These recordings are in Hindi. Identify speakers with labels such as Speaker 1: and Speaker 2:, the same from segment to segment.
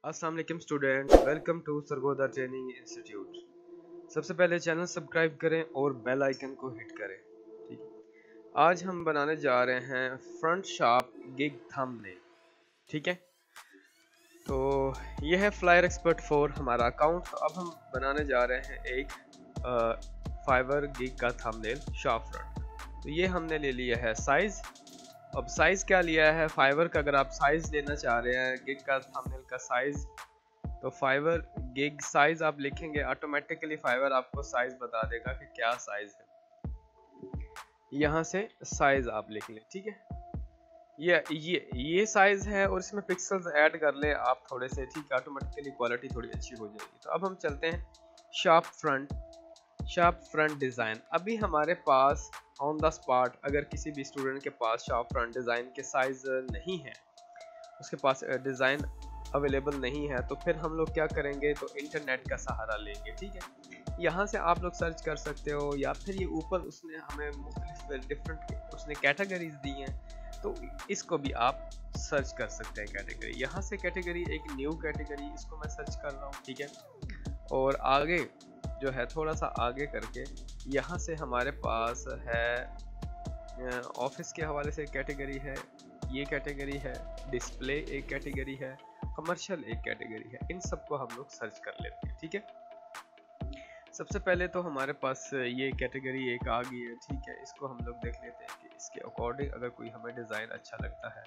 Speaker 1: अस्सलाम वालेकुम student, welcome to Sargodha training institute. सबसे पहले चैनल सब्सक्राइब करें और बेल आइकन को हिट करें। ठीक है, आज हम बनाने जा रहे हैं फ्रंट शार्प गिग थंबनेल। ठीक है, तो यह है फ्लायर एक्सपर्ट 4 हमारा अकाउंट। अब हम बनाने जा रहे हैं एक फाइवर गिग का थंबनेल शार्प फ्रंट। तो ये हमने ले लिया है साइज। अब साइज क्या लिया है फाइवर का, अगर आप साइज लेना चाह रहे हैं गिग का थंबनेल का साइज, तो फाइवर गिग साइज आप लिखेंगे, ऑटोमेटिकली फाइवर आपको साइज बता देगा कि क्या साइज है। यहाँ से साइज आप लिख लें। ठीक है, ये साइज है और इसमें पिक्सल्स ऐड कर ले आप थोड़े से। ठीक है, ऑटोमेटिकली क्वालिटी थोड़ी अच्छी हो जाएगी। तो अब हम चलते हैं शार्प फ्रंट डिज़ाइन। अभी हमारे पास ऑन द स्पॉट अगर किसी भी स्टूडेंट के पास शार्प फ्रंट डिज़ाइन के साइज नहीं है, उसके पास डिज़ाइन अवेलेबल नहीं है, तो फिर हम लोग क्या करेंगे, तो इंटरनेट का सहारा लेंगे। ठीक है, यहाँ से आप लोग सर्च कर सकते हो, या फिर ये ऊपर उसने हमें मुख्तलिफ डिफरेंट उसने कैटेगरीज दी हैं, तो इसको भी आप सर्च कर सकते हैं कैटेगरी। यहाँ से कैटेगरी एक न्यू कैटेगरी, इसको मैं सर्च कर रहा हूँ। ठीक है, और आगे जो है थोड़ा सा आगे करके यहाँ से हमारे पास है ऑफिस के हवाले से कैटेगरी है, ये कैटेगरी है, डिस्प्ले एक कैटेगरी है, कमर्शियल एक कैटेगरी है। इन सबको हम लोग सर्च कर लेते हैं। ठीक है, सबसे पहले तो हमारे पास ये कैटेगरी एक आ गई है। ठीक है, इसको हम लोग देख लेते हैं कि इसके अकॉर्डिंग अगर कोई हमें डिज़ाइन अच्छा लगता है,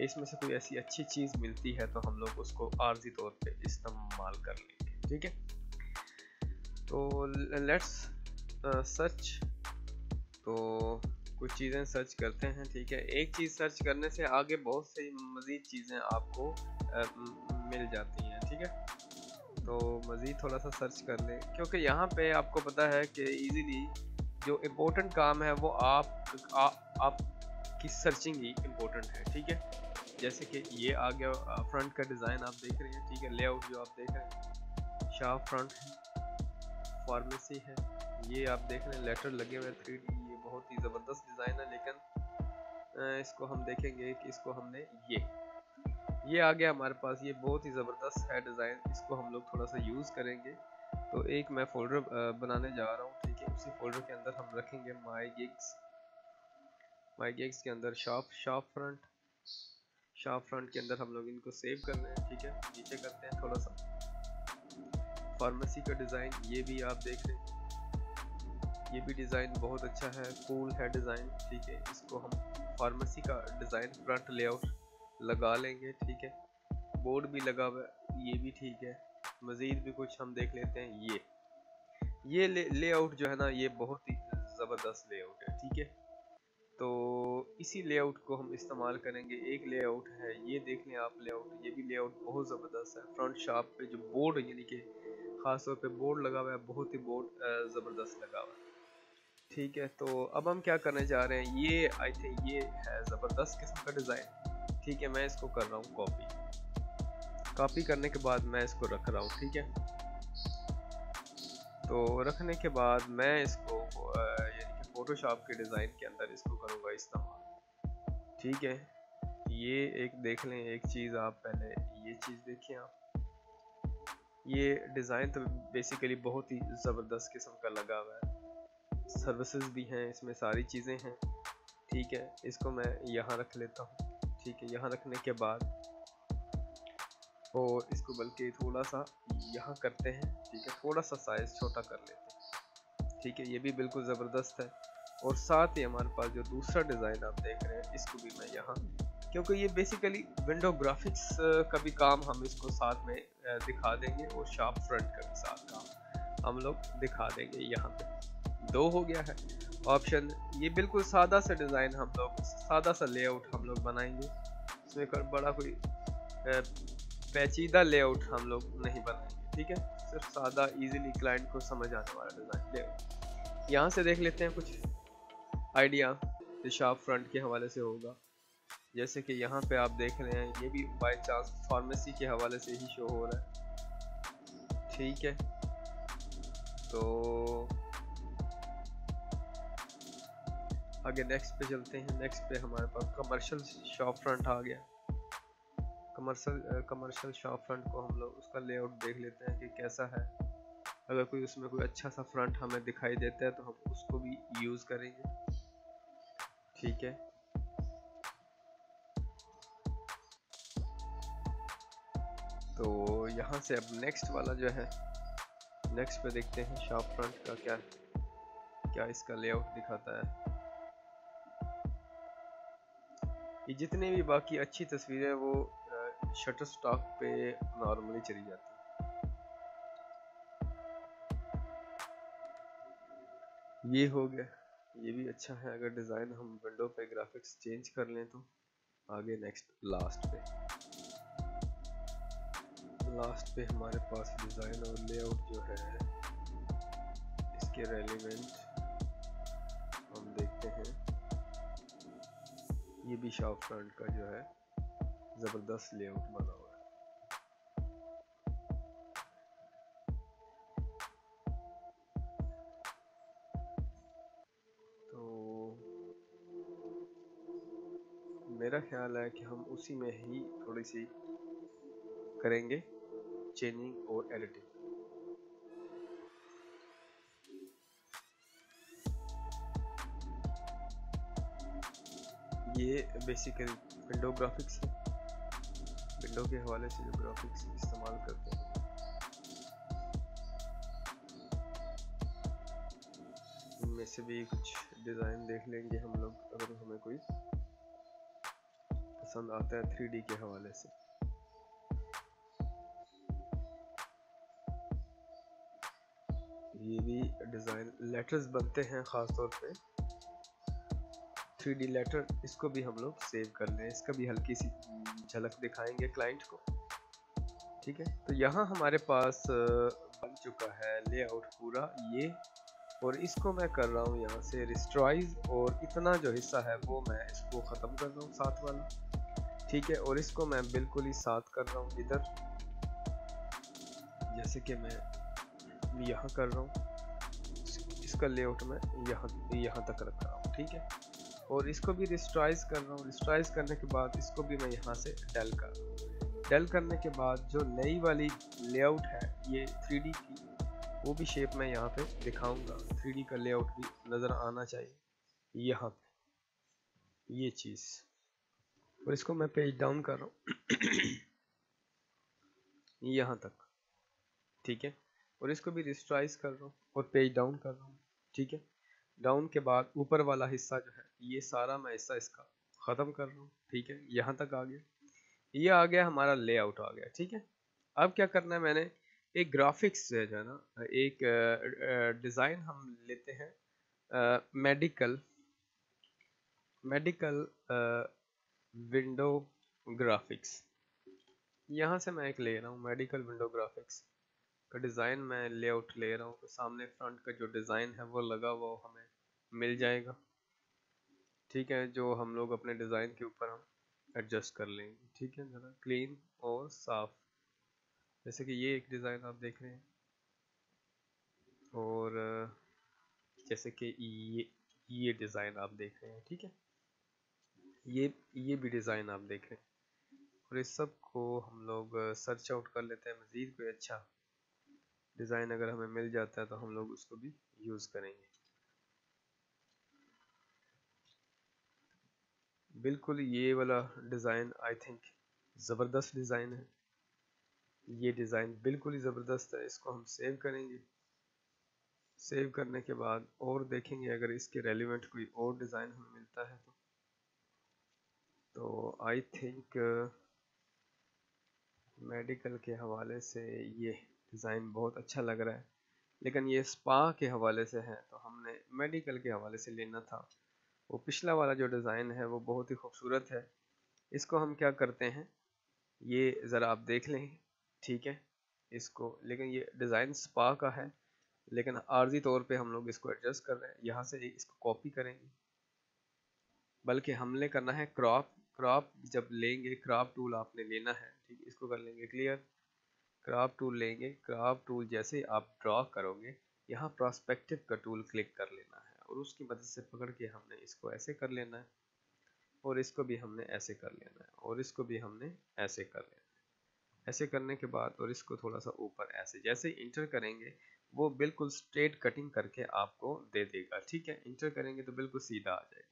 Speaker 1: इसमें से कोई ऐसी अच्छी चीज़ मिलती है, तो हम लोग उसको आर्जी तौर पे इस्तेमाल कर लेंगे। ठीक है, तो लेट्स सर्च। तो कुछ चीज़ें सर्च करते हैं। ठीक है, एक चीज़ सर्च करने से आगे बहुत सी मज़ीद चीज़ें आपको मिल जाती हैं। ठीक है, तो मज़ीद थोड़ा सा सर्च कर लें, क्योंकि यहाँ पे आपको पता है कि इजीली जो इम्पोर्टेंट काम है वो आप की सर्चिंग ही इम्पोर्टेंट है। ठीक है, जैसे कि ये आ गया फ्रंट का डिज़ाइन आप देख रहे हैं। ठीक है, लेआउट जो आप देख रहे हैं शार्प फ्रंट है, फार्मेसी है, ये आप देख रहे हैं लेटर लगे हुए 3D, ये बहुत ही ज़बरदस्त डिज़ाइन है। लेकिन इसको हम देखेंगे कि इसको हमने ये आ गया हमारे पास, ये बहुत ही ज़बरदस्त है डिज़ाइन, इसको हम लोग थोड़ा सा यूज़ करेंगे। तो एक मैं फोल्डर बनाने जा रहा हूँ। ठीक है, उसी फोल्डर के अंदर हम रखेंगे माई गिग्स के अंदर शार्प फ्रंट के अंदर हम लोग इनको सेव कर रहे हैं। ठीक है, नीचे करते हैं थोड़ा सा फार्मेसी का डिज़ाइन, ये भी आप देख रहे हैं, ये भी डिज़ाइन बहुत अच्छा है, कूल है डिज़ाइन। ठीक है, इसको हम फार्मेसी का डिज़ाइन फ्रंट लेआउट लगा लेंगे। ठीक है, बोर्ड भी लगा हुआ है, ये भी ठीक है। मज़ीद भी कुछ हम देख लेते हैं। ये लेआउट जो है ना, ये बहुत ही ज़बरदस्त लेआउट है। ठीक है, तो इसी लेआउट को हम इस्तेमाल करेंगे। एक लेआउट है, ये देख लें आप लेआउट, ये भी लेआउट बहुत ज़बरदस्त है। फ्रंट शार्प पे जो बोर्ड यानी कि ख़ास तौर पे बोर्ड लगा हुआ है, बहुत ही बोर्ड ज़बरदस्त लगा हुआ है। ठीक है, तो अब हम क्या करने जा रहे हैं, ये आई थिंक ये है ज़बरदस्त किस्म का डिज़ाइन। ठीक है, मैं इसको कर रहा हूँ कॉपी करने के बाद मैं इसको रख रहा हूँ। ठीक है, तो रखने के बाद मैं इसको यानी कि फोटोशॉप के डिज़ाइन के अंदर इसको करूँगा इस्तेमाल। ठीक है, ये एक देख लें, एक चीज़ आप पहले ये चीज़ देखिए आप, ये डिज़ाइन तो बेसिकली बहुत ही ज़बरदस्त किस्म का लगा हुआ है, सर्विसेज भी हैं इसमें, सारी चीज़ें हैं। ठीक है, इसको मैं यहाँ रख लेता हूँ। ठीक है, यहाँ रखने के बाद और इसको बल्कि थोड़ा सा यहाँ करते हैं। ठीक है, थोड़ा सा साइज़ छोटा कर लेते हैं। ठीक है, ये भी बिल्कुल ज़बरदस्त है। और साथ ही हमारे पास जो दूसरा डिज़ाइन आप देख रहे हैं, इसको भी मैं यहाँ, क्योंकि ये बेसिकली विंडो ग्राफिक्स का भी काम हम इसको साथ में दिखा देंगे, और शार्प फ्रंट का भी साथ काम हम लोग दिखा देंगे। यहाँ पे 2 हो गया है ऑप्शन। ये बिल्कुल सादा सा डिज़ाइन, हम लोग सादा सा लेआउट हम लोग बनाएंगे, इसमें बड़ा कोई पेचीदा लेआउट हम लोग नहीं बनाएंगे। ठीक है, सिर्फ सादा इजीली क्लाइंट को समझ आने वाला डिज़ाइन लेआउट। यहाँ से देख लेते हैं कुछ आइडिया जो शार्प फ्रंट के हवाले से होगा। जैसे कि यहाँ पे आप देख रहे हैं, ये भी बाय चांस फार्मेसी के हवाले से ही शो हो रहा है। ठीक है, तो आगे नेक्स्ट पे चलते हैं। नेक्स्ट पे हमारे पास कमर्शियल शार्प फ्रंट आ गया। कमर्शियल शॉप फ्रंट को हम लोग उसका लेआउट देख लेते हैं कि कैसा है। अगर कोई उसमें कोई अच्छा सा फ्रंट हमें दिखाई देता है तो हम उसको भी यूज़ करेंगे। ठीक है, तो यहाँ से अब नेक्स्ट वाला जो है, नेक्स्ट पे देखते हैं शॉप फ्रंट का क्या क्या इसका लेआउट दिखाता है। ये जितने भी बाकी अच्छी तस्वीरें वो शटर स्टॉक पे नॉर्मली चली जाती है। ये हो गया, ये भी अच्छा है। अगर डिज़ाइन हम विंडो पे ग्राफिक्स चेंज कर लें तो आगे नेक्स्ट लास्ट पे हमारे पास डिज़ाइन और लेआउट जो है इसके रेलिवेंट हम देखते हैं। ये भी शॉप फ्रंट का जो है ज़बरदस्त लेआउट बना हुआ है। तो मेरा ख्याल है कि हम उसी में ही थोड़ी सी करेंगे चेंजिंग और एडिटिंग। ये बेसिकली विंडो ग्राफिक्स है, विंडो के हवाले से जो ग्राफिक्स इस्तेमाल करते हैं। इनमें से भी कुछ डिज़ाइन देख लेंगे हम लोग अगर हमें कोई पसंद आता है 3D के हवाले से। ये भी डिज़ाइन लेटर्स बनते हैं ख़ास तौर पे 3D लेटर, इसको भी हम लोग सेव कर लें। इसका भी हल्की सी झलक दिखाएंगे क्लाइंट को। ठीक है, तो यहाँ हमारे पास बन चुका है लेआउट पूरा ये, और इसको मैं कर रहा हूँ यहाँ से रिस्ट्राइज, और इतना जो हिस्सा है वो मैं इसको ख़त्म कर रहा हूँ साथ वाला। ठीक है, और इसको मैं बिल्कुल ही साथ कर रहा हूँ इधर, जैसे कि मैं यहाँ कर रहा हूँ। इसका लेआउट मैं यहाँ तक रख रहा हूँ। ठीक है, और इसको भी रिस्ट्राइज कर रहा हूँ। रिस्ट्राइज करने के बाद इसको भी मैं यहाँ से डेल कर रहा हूँ। डेल करने के बाद जो नई वाली लेआउट है ये 3D की, वो भी शेप मैं यहाँ पे दिखाऊंगा। 3D का लेआउट भी नज़र आना चाहिए यहाँ पे, ये चीज़। और इसको मैं पेज डाउन कर रहा हूँ यहाँ तक। ठीक है, और इसको भी रिस्ट्राइज कर रहा हूँ और पेज डाउन कर रहा हूँ। ठीक है, डाउन के बाद ऊपर वाला हिस्सा जो है ये सारा मैं हिस्सा इसका ख़त्म कर रहा हूँ। ठीक है, यहाँ तक आ गया, ये आ गया हमारा लेआउट आ गया। ठीक है, अब क्या करना है, मैंने एक ग्राफिक्स जो है ना, एक डिज़ाइन हम लेते हैं मेडिकल विंडो ग्राफिक्स। यहाँ से मैं एक ले रहा हूँ मेडिकल विंडो ग्राफिक्स का डिज़ाइन, मैं लेआउट ले रहा हूँ। तो सामने फ्रंट का जो डिज़ाइन है वो लगा हुआ हमें मिल जाएगा। ठीक है, जो हम लोग अपने डिज़ाइन के ऊपर हम एडजस्ट कर लेंगे। ठीक है, ज़रा क्लीन और साफ, जैसे कि ये एक डिज़ाइन आप देख रहे हैं, और जैसे कि ये डिज़ाइन आप देख रहे हैं। ठीक है, ये भी डिज़ाइन आप देख रहे हैं, और इस सब को हम लोग सर्च आउट कर लेते हैं। मज़ीद कोई अच्छा डिज़ाइन अगर हमें मिल जाता है तो हम लोग उसको भी यूज़ करेंगे। बिल्कुल ये वाला डिज़ाइन आई थिंक ज़बरदस्त डिज़ाइन है। ये डिज़ाइन बिल्कुल ही ज़बरदस्त है। इसको हम सेव करेंगे। सेव करने के बाद और देखेंगे अगर इसके रेलिवेंट कोई और डिज़ाइन हमें मिलता है तो आई थिंक मेडिकल के हवाले से ये डिज़ाइन बहुत अच्छा लग रहा है, लेकिन ये स्पा के हवाले से है तो हमने मेडिकल के हवाले से लेना था। वो पिछला वाला जो डिज़ाइन है वो बहुत ही खूबसूरत है। इसको हम क्या करते हैं, ये ज़रा आप देख लें। ठीक है, इसको, लेकिन ये डिज़ाइन स्पा का है, लेकिन आर्जी तौर पे हम लोग इसको एडजस्ट कर रहे हैं। यहाँ से इसको कॉपी करेंगे, बल्कि हमने करना है क्रॉप। क्रॉप जब लेंगे, क्रॉप टूल आपने लेना है। ठीक, इसको कर लेंगे क्लियर। क्रॉप टूल लेंगे, क्रॉप टूल जैसे आप ड्रॉ करोगे यहाँ प्रोस्पेक्टिव का टूल क्लिक कर लेना है, और उसकी मदद से पकड़ के हमने इसको ऐसे कर लेना है। और इसको भी हमने ऐसे कर लेना है, और इसको भी हमने ऐसे कर लेना है। ऐसे करने के बाद और इसको थोड़ा सा ऊपर ऐसे, जैसे इंटर करेंगे वो बिल्कुल स्ट्रेट कटिंग करके आपको दे देगा। ठीक है, इंटर करेंगे तो बिल्कुल सीधा आ जाएगा।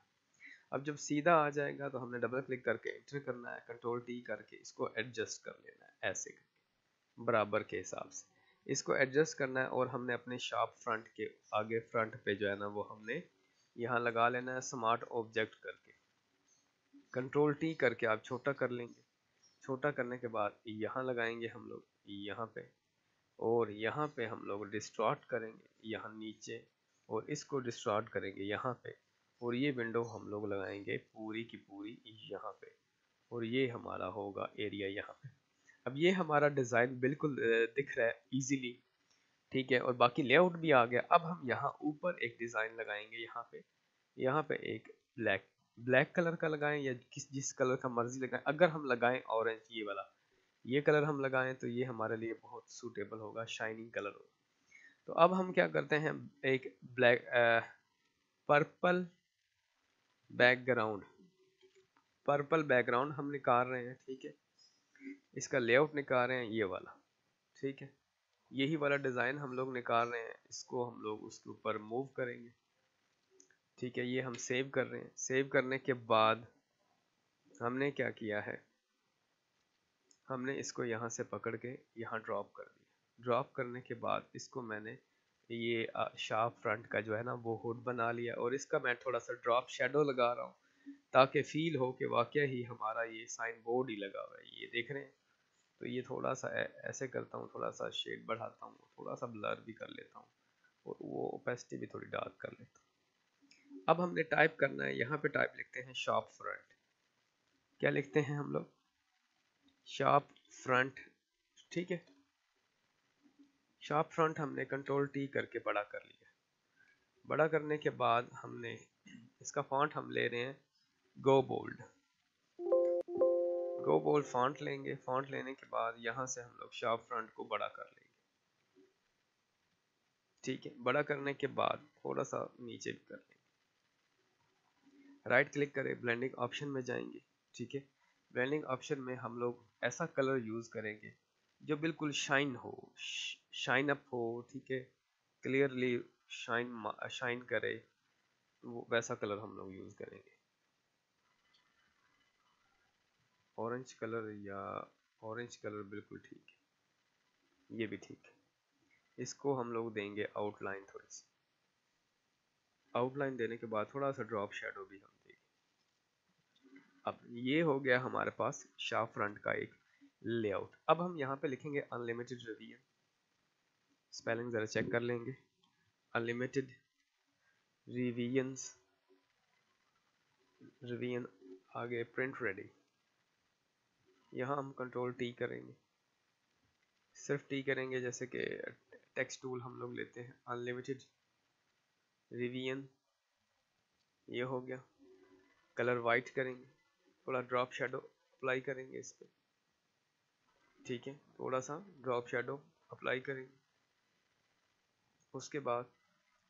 Speaker 1: अब जब सीधा आ जाएगा तो हमने डबल क्लिक करके इंटर करना है, कंट्रोल टी करके इसको एडजस्ट कर लेना है ऐसे करके बराबर के हिसाब से इसको एडजस्ट करना है। और हमने अपने शार्प फ्रंट के आगे फ्रंट पे जो है ना वो हमने यहाँ लगा लेना है स्मार्ट ऑब्जेक्ट करके। कंट्रोल टी करके आप छोटा कर लेंगे, छोटा करने के बाद यहाँ लगाएंगे हम लोग यहाँ पे, और यहाँ पे हम लोग डिस्टॉर्ट करेंगे यहाँ नीचे, और इसको डिस्टॉर्ट करेंगे यहाँ पे, और ये विंडो हम लोग लगाएंगे पूरी की पूरी यहाँ पे, और ये हमारा होगा एरिया यहाँ पे। अब ये हमारा डिज़ाइन बिल्कुल दिख रहा है इजीली। ठीक है, और बाकी लेआउट भी आ गया। अब हम यहाँ ऊपर एक डिज़ाइन लगाएंगे यहाँ पे एक ब्लैक ब्लैक कलर का लगाएं या जिस कलर का मर्जी लगाएं। अगर हम लगाएं ऑरेंज ये वाला, ये कलर हम लगाएं तो ये हमारे लिए बहुत सूटेबल होगा, शाइनिंग कलर होगा। तो अब हम क्या करते हैं, एक black purple background, purple background हम निकाल रहे हैं। ठीक है, इसका लेआउट निकाल रहे हैं ये वाला। ठीक है, यही वाला डिज़ाइन हम लोग निकाल रहे हैं, इसको हम लोग उसके ऊपर मूव करेंगे। ठीक है, ये हम सेव कर रहे हैं। सेव करने के बाद हमने क्या किया है, हमने इसको यहाँ से पकड़ के यहाँ ड्रॉप कर दिया। ड्रॉप करने के बाद इसको मैंने ये शार्प फ्रंट का जो है ना वो हुड बना लिया, और इसका मैं थोड़ा सा ड्रॉप शेडो लगा रहा हूँ ताकि फील हो कि वाकई ही हमारा ये साइन बोर्ड ही लगा हुआ है। ये देख रहे हैं, तो ये थोड़ा सा ऐसे करता हूँ, थोड़ा सा शेड बढ़ाता हूँ, थोड़ा सा ब्लर भी कर लेता हूँ, और वो ओपेसिटी भी थोड़ी डार्क कर लेता हूँ। अब हमने टाइप करना है, यहाँ पे टाइप लिखते हैं शार्प फ्रंट। क्या लिखते हैं हम लोग, शार्प फ्रंट। ठीक है, शार्प फ्रंट हमने कंट्रोल टी करके बड़ा कर लिया। बड़ा करने के बाद हमने इसका फॉन्ट हम ले रहे हैं गो बोल्ड। गो बोल्ड फॉन्ट लेंगे। फॉन्ट लेने के बाद यहाँ से हम लोग शार्प फ्रंट को बड़ा कर लेंगे। ठीक है, बड़ा करने के बाद थोड़ा सा नीचे भी कर लेंगे। राइट क्लिक करें, ब्लेंडिंग ऑप्शन में जाएंगे। ठीक है, ब्लेंडिंग ऑप्शन में हम लोग ऐसा कलर यूज करेंगे जो बिल्कुल शाइन हो, शाइन अप हो। ठीक है, क्लियरली शाइन करे, वो वैसा कलर हम लोग यूज करेंगे। ऑरेंज कलर, या ऑरेंज कलर बिल्कुल ठीक है, ये भी ठीक है। इसको हम लोग देंगे आउटलाइन, थोड़ी सी आउटलाइन देने के बाद थोड़ा सा ड्रॉप शेडो भी हम देंगे। अब ये हो गया हमारे पास शार्प फ्रंट का एक लेआउट। अब हम यहाँ पे लिखेंगे अनलिमिटेड रिवीजन। स्पेलिंग ज़रा चेक कर लेंगे, अनलिमिटेड रिवीजन्स, रिवीजन आगे प्रिंट रेडी। यहाँ हम कंट्रोल टी करेंगे, सिर्फ टी करेंगे, जैसे कि टेक्स्ट टूल हम लोग लेते हैं। अनलिमिटेड रिवीजन, ये हो गया। कलर वाइट करेंगे, थोड़ा ड्रॉप शेडो अप्लाई करेंगे इस पर। ठीक है, थोड़ा सा ड्रॉप शेडो अप्लाई करेंगे। उसके बाद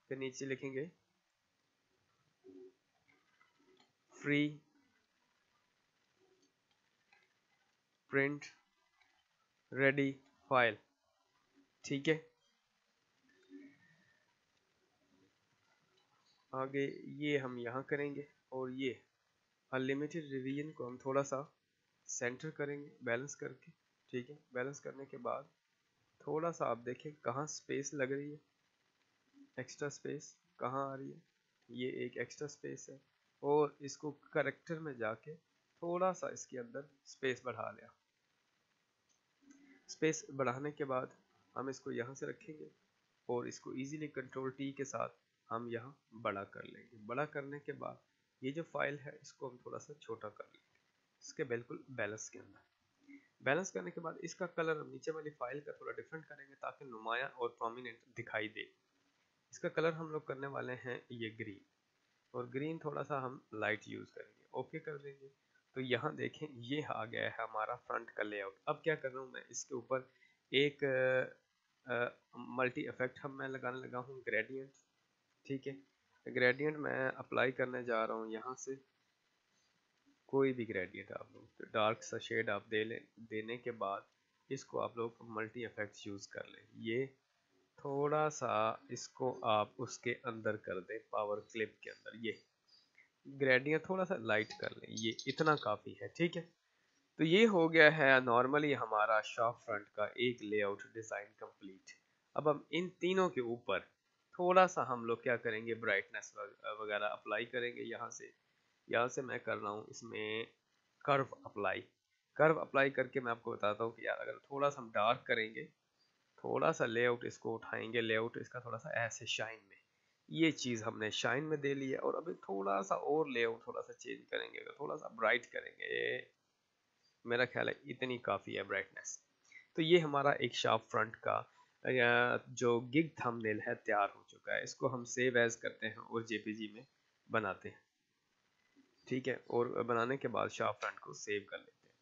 Speaker 1: फिर नीचे लिखेंगे फ्री प्रिंट रेडी फाइल। ठीक है, आगे ये हम यहाँ करेंगे, और ये अनलिमिटेड रिवीजन को हम थोड़ा सा सेंटर करेंगे बैलेंस करके। ठीक है, बैलेंस करने के बाद थोड़ा सा आप देखें कहाँ स्पेस लग रही है, एक्स्ट्रा स्पेस कहाँ आ रही है, ये एक एक्स्ट्रा स्पेस है। और इसको करेक्टर में जाके थोड़ा सा इसके अंदर स्पेस बढ़ा लिया। स्पेस बढ़ाने के बाद हम इसको यहाँ से रखेंगे, और इसको इजीली कंट्रोल टी के साथ हम यहाँ बड़ा कर लेंगे। बड़ा करने के बाद ये जो फाइल है इसको हम थोड़ा सा छोटा कर लेंगे, इसके बिल्कुल बैलेंस के अंदर। बैलेंस करने के बाद इसका कलर हम नीचे वाली फाइल का थोड़ा डिफरेंट करेंगे ताकि नुमाया और प्रोमिनेंट दिखाई दे। इसका कलर हम लोग करने वाले हैं ये ग्रीन, और ग्रीन थोड़ा सा हम लाइट यूज़ करेंगे। ओके कर देंगे, तो यहाँ देखें ये आ गया है हमारा फ्रंट का लेआउट। अब क्या कर रहा हूँ मैं, इसके ऊपर एक मल्टी इफेक्ट मैं लगाने लगा हूँ, ग्रेडियंट। ठीक है, ग्रेडियंट मैं अप्लाई करने जा रहा हूँ यहाँ से, कोई भी ग्रेडियंट आप लोग तो डार्क सा शेड आप देने के बाद इसको आप लोग मल्टी इफेक्ट्स यूज़ कर लें। ये थोड़ा सा इसको आप उसके अंदर कर दें, पावर क्लिप के अंदर, ये ग्रेडियंट थोड़ा सा लाइट कर लें, ये इतना काफ़ी है। ठीक है, तो ये हो गया है नॉर्मली हमारा शॉप फ्रंट का एक लेआउट डिज़ाइन कंप्लीट। अब हम इन तीनों के ऊपर थोड़ा सा हम लोग क्या करेंगे, ब्राइटनेस वगैरह अप्लाई करेंगे। यहाँ से मैं कर रहा हूँ इसमें कर्व अप्लाई करके मैं आपको बताता हूँ कि यार अगर थोड़ा सा हम डार्क करेंगे, थोड़ा सा लेआउट इसको उठाएंगे, लेआउट इसका थोड़ा सा ऐसे शाइन में, ये चीज़ हमने शाइन में दे ली है। और अभी थोड़ा सा और लेआउट थोड़ा सा चेंज करेंगे, अगर थोड़ा सा ब्राइट करेंगे, मेरा ख्याल है इतनी काफ़ी है ब्राइटनेस। तो ये हमारा एक शार्प फ्रंट का जो गिग थंबनेल है तैयार हो चुका है। इसको हम सेव एज करते हैं और जेपीजी में बनाते हैं। ठीक है, और बनाने के बाद शार्प फ्रंट को सेव कर लेते हैं।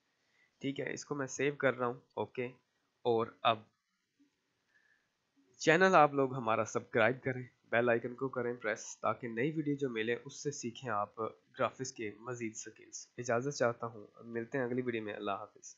Speaker 1: ठीक है, इसको मैं सेव कर रहा हूँ। ओके, और अब चैनल आप लोग हमारा सब्सक्राइब करें, बेल आइकन को करें प्रेस, ताकि नई वीडियो जो मिले उससे सीखें आप ग्राफिक्स के मजीद स्किल्स। इजाज़त चाहता हूँ, मिलते हैं अगली वीडियो में। अल्लाह हाफिज़।